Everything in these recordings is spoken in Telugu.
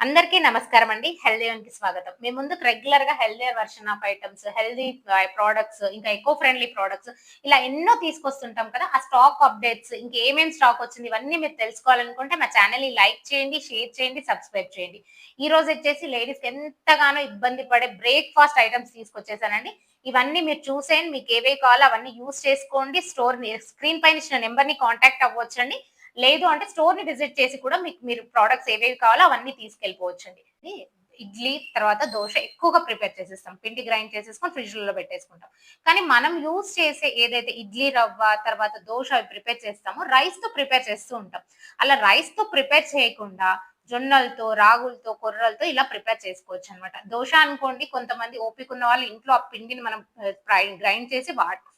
అందరికీ నమస్కారం అండి. హెల్తీ వన్‌కి స్వాగతం. మీ ముందుకు రెగ్యులర్‌గా healthier version of items, healthy products, ఇంకా ఎకో ఫ్రెండ్లీ ప్రొడక్ట్స్ ఇలా ఎన్నో తీసుకొస్తుంటాం కదా! ఆ స్టాక్ అప్డేట్స్ ఇంకేమేం స్టాక్ వచ్చింది ఇవన్నీ మీరు తెలుసుకోవాలనుకుంటే మా ఛానెల్‌ని లైక్ చేయండి, షేర్ చేయండి, సబ్స్క్రైబ్ చేయండి. ఈ రోజు వచ్చేసి లేడీస్‌కి ఎంతగానో ఇబ్బంది పడే బ్రేక్‌ఫాస్ట్ ఐటెమ్స్ తీసుకొచ్చేసానండి. ఇవన్నీ మీరు చూసేయండి. మీకు ఏవేవి కావాలో అవన్నీ యూజ్ చేసుకోండి. స్క్రీన్ పైన ఇచ్చిన నంబర్‌ని కాంటాక్ట్ అవ్వొచ్చండి. లేదు అంటే స్టోర్‌ని విజిట్ చేసి కూడా మీరు ప్రొడక్ట్స్ ఏవేవి కావాలో అవన్నీ తీసుకెళ్ళిపోవచ్చండి. ఇడ్లీ తర్వాత దోస ఎక్కువగా ప్రిపేర్ చేసేస్తాం. పిండి గ్రైండ్ చేసేసుకొని ఫ్రిడ్జ్‌లలో పెట్టేసుకుంటాం. కానీ మనం యూజ్ చేసే ఏదైతే ఇడ్లీ రవ్వ, తర్వాత దోస అవి ప్రిపేర్ చేస్తామో రైస్‌తో ప్రిపేర్ చేస్తూ ఉంటాం. అలా రైస్‌తో ప్రిపేర్ చేయకుండా జొన్నలతో, రాగులతో, కొర్రలతో ఇలా ప్రిపేర్ చేసుకోవచ్చనమాట. దోస అనుకోండి కొంతమంది ఓపిక ఉన్న వాళ్ళు ఇంట్లో ఆ పిండిని మనం గ్రైండ్ చేసి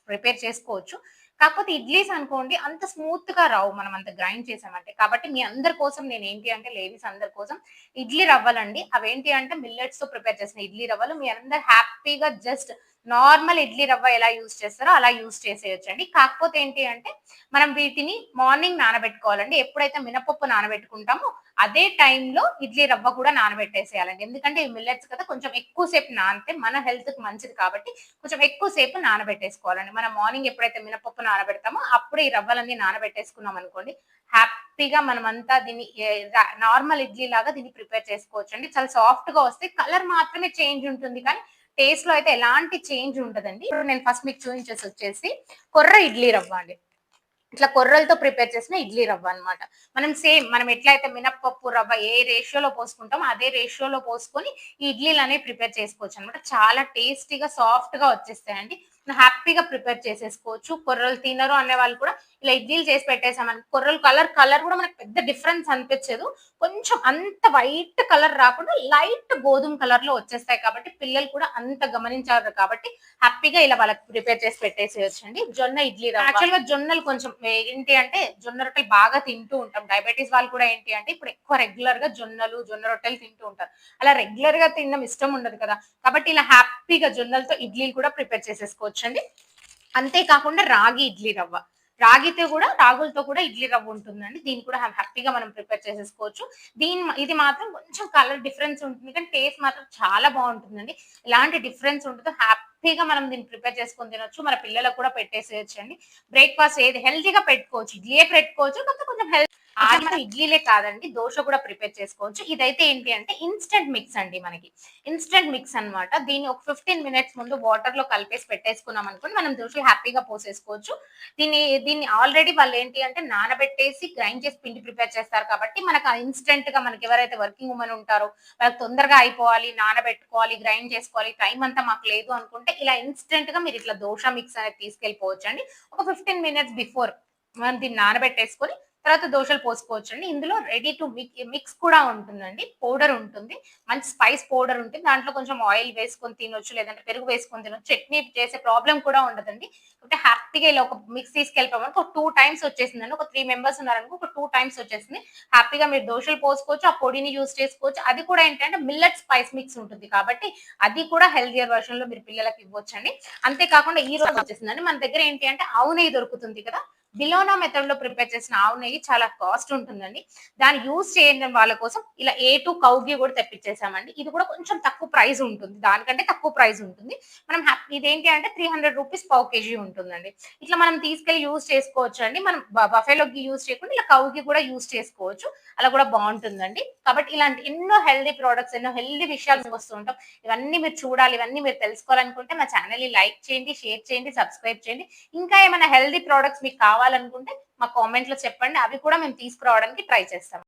ప్రిపేర్ చేసుకోవచ్చు. కాకపోతే ఇడ్లీస్ అనుకోండి అంత స్మూత్‌గా రావు మనం అంత గ్రైండ్ చేసామంటే. కాబట్టి మీ అందరి కోసం నేనేంటి అంటే లేడీస్ అందరి కోసం ఇడ్లీ రవ్వలండి. అవేంటి అంటే మిల్లెట్స్‌తో ప్రిపేర్ చేసిన ఇడ్లీ రవ్వలు. మీ అందరూ హ్యాపీగా జస్ట్ నార్మల్ ఇడ్లీ రవ్వ ఎలా యూజ్ చేస్తారో అలా యూజ్ చేసేయొచ్చండి. కాకపోతే ఏంటి అంటే మనం వీటిని మార్నింగ్ నానబెట్టుకోవాలండి. ఎప్పుడైతే మినపప్పు నానబెట్టుకుంటామో అదే టైంలో ఇడ్లీ రవ్వ కూడా నానబెట్టేసేయాలండి. ఎందుకంటే ఇవి మిల్లెట్స్ కదా! కొంచెం ఎక్కువ సేపు నానితే మన హెల్త్‌కి మంచిది కాబట్టి కొంచెం ఎక్కువ సేపు నానబెట్టేసుకోవాలండి. మనం మార్నింగ్ ఎప్పుడైతే మినపప్పు నానబెడతామో అప్పుడే ఈ రవ్వలన్నీ నానబెట్టేసుకున్నాం అనుకోండి, హ్యాపీగా మనమంతా దీన్ని నార్మల్ ఇడ్లీ లాగా దీన్ని ప్రిపేర్ చేసుకోవచ్చండి. చాలా సాఫ్ట్‌గా వస్తాయి. కలర్ మాత్రమే చేంజ్ ఉంటుంది కానీ టేస్ట్‌లో అయితే ఎలాంటి చేంజ్ ఉండదండి. ఇప్పుడు నేను ఫస్ట్ మీకు చూయించేసొచ్చేసి కొర్ర ఇడ్లీ రవ్వ అండి. ఇట్లా కొర్రలతో ప్రిపేర్ చేసిన ఇడ్లీ రవ్వ అన్నమాట. మనం ఎట్లయితే మినపప్పు రవ్వ ఏ రేషియోలో పోసుకుంటామో అదే రేషియోలో పోసుకొని ఈ ఇడ్లీలనేవి ప్రిపేర్ చేసుకోవచ్చనమాట. చాలా టేస్టీగా, సాఫ్ట్‌గా వచ్చేస్తాయండి. హ్యాపీగా ప్రిపేర్ చేసేసుకోవచ్చు. కొర్రలు తినరు అనే వాళ్ళు కూడా ఇలా ఇడ్లీలు చేసి పెట్టేసామనుకో కొర్రలు కలర్ కూడా మనకు పెద్ద డిఫరెన్స్ అనిపించదు. కొంచెం అంత వైట్ కలర్ రాకుండా లైట్ గోధుమ కలర్‌లో వచ్చేస్తాయి కాబట్టి పిల్లలు కూడా అంత గమనించారు కాబట్టి హ్యాపీగా ఇలా వాళ్ళకి ప్రిపేర్ చేసి పెట్టేసేయొచ్చండి. జొన్న ఇడ్లీ రవ్వ. యాక్చువల్‌గా జొన్నలు కొంచెం ఏంటి అంటే జొన్న రొట్టెలు బాగా తింటూ ఉంటాం. డయాబెటిస్ వాళ్ళు కూడా ఏంటి అంటే ఇప్పుడు ఎక్కువ రెగ్యులర్‌గా జొన్న రొట్టెలు తింటూ ఉంటారు. అలా రెగ్యులర్‌గా తినడం ఇష్టం ఉండదు కదా! కాబట్టి ఇలా హ్యాపీగా జొన్నలతో ఇడ్లీలు కూడా ప్రిపేర్ చేసేసుకోవచ్చండి. అంతే కాకుండా రాగి ఇడ్లీ రవ్వ. రాగులతో కూడా ఇడ్లీ రవ్వ ఉంటుందండి. దీన్ని కూడా హ్యాపీగా మనం ప్రిపేర్ చేసేసుకోవచ్చు. ఇది మాత్రం కొంచెం కలర్ డిఫరెన్స్ ఉంటుంది. కానీ టేస్ట్ మాత్రం చాలా బావుంటుందండి. ఎలాంటి డిఫరెన్స్ ఉండదు. హ్యాపీగా మనం దీన్ని ప్రిపేర్ చేసుకొని తినొచ్చు. మన పిల్లలకు కూడా పెట్టేసేయొచ్చండి. బ్రేక్‌ఫాస్ట్ ఏది హెల్తీగా పెట్టుకోవచ్చు. ఇడ్లీయే పెట్టుకోవచ్చు. కాకపోతే కొంచెం ఇడ్లీలే కాదండి. దోస కూడా ప్రిపేర్ చేసుకోవచ్చు. ఇదైతే ఏంటి అంటే ఇన్‌స్టంట్ మిక్స్ అండి మనకి. ఇన్‌స్టంట్ మిక్స్ అన్నమాట. దీన్ని ఒక 15 మినిట్స్ ముందు వాటర్‌లో కలిపేసి పెట్టేసుకున్నాం అనుకోండి, మనం దోసలు హ్యాపీగా పోసేసుకోవచ్చు. దీన్ని ఆల్రెడీ వాళ్ళేంటి అంటే నానబెట్టేసి గ్రైండ్ చేసి పిండి ప్రిపేర్ చేస్తారు కాబట్టి మనకు ఆ ఇన్‌స్టంట్‌గా మనకెవరైతే వర్కింగ్ వుమెన్ ఉంటారో వాళ్ళకి తొందరగా అయిపోవాలి, నానబెట్టుకోవాలి, గ్రైండ్ చేసుకోవాలి, టైం అంతా మాకు లేదు అనుకుంటే ఇలా ఇన్‌స్టంట్‌గా మీరు ఇట్లా దోస మిక్స్ అనేది తీసుకెళ్ళిపోవచ్చండి. ఒక 15 మినిట్స్ బిఫోర్ మనం దీన్ని నానబెట్టేసుకొని తర్వాత దోసలు పోసుకోవచ్చండి. ఇందులో రెడీ టు మిక్స్ కూడా ఉంటుందండి. పౌడర్ ఉంటుంది. మంచి స్పైస్ పౌడర్ ఉంటుంది. దాంట్లో కొంచెం ఆయిల్ వేసుకొని తినొచ్చు. లేదంటే పెరుగు వేసుకొని తినొచ్చు. చట్నీ చేసే ప్రాబ్లమ్ కూడా ఉండదండి. అంటే హ్యాపీగా ఇలా ఒక మిక్స్ తీసుకెళ్ళిపోయామనుకో ఒక 2 టైమ్స్ వచ్చేసిందండి. ఒక 3 మెంబర్స్ ఉన్నారనుకో ఒక 2 టైమ్స్ వచ్చేసింది. హ్యాపీగా మీరు దోసలు పోసుకోవచ్చు. ఆ పొడిని యూజ్ చేసుకోవచ్చు. అది కూడా ఏంటంటే మిల్లెట్ స్పైస్ మిక్స్ ఉంటుంది కాబట్టి అది కూడా హెల్తీయర్ వెర్షన్‌లో మీరు పిల్లలకి ఇవ్వొచ్చండి. అంతే కాకుండా ఈ రోజు వచ్చేసిందండి. మన దగ్గర ఏంటి అంటే ఆవు నెయ్యి దొరుకుతుంది కదా! బిలోనా మెథడ్‌లో ప్రిపేర్ చేసిన ఆవు నెయ్యి చాలా కాస్ట్ ఉంటుందండి. దాన్ని యూజ్ చేయని వాళ్ళ కోసం ఇలా A2 కౌ ఘీ కూడా తెప్పించేసామండి. ఇది కూడా కొంచెం తక్కువ ప్రైస్ ఉంటుంది. దానికంటే తక్కువ ప్రైస్ ఉంటుంది. మనం ఇదేంటి అంటే రూ. 300 పావు కేజీ ఉంటుందండి. ఇట్లా మనం తీసుకెళ్ళి యూజ్ చేసుకోవచ్చండి. మనం బఫెలో ఘీ యూజ్ చేయకుండా ఇలా కౌ ఘీ కూడా యూజ్ చేసుకోవచ్చు. అలా కూడా బావుంటుందండి. కాబట్టి ఇలాంటి ఎన్నో హెల్తీ ప్రొడక్ట్స్, ఎన్నో హెల్తీ విషయాలు మీకు వస్తూ ఉంటాం. ఇవన్నీ మీరు చూడాలి, ఇవన్నీ మీరు తెలుసుకోవాలనుకుంటే మా ఛానెల్‌ని లైక్ చేయండి, షేర్ చేయండి, సబ్స్క్రైబ్ చేయండి. ఇంకా ఏమైనా హెల్తీ ప్రొడక్ట్స్ మీకు కావాలనుకుంటే మా కామెంట్‌లో చెప్పండి. అవి కూడా మేము తీసుకురావడానికి ట్రై చేస్తాం.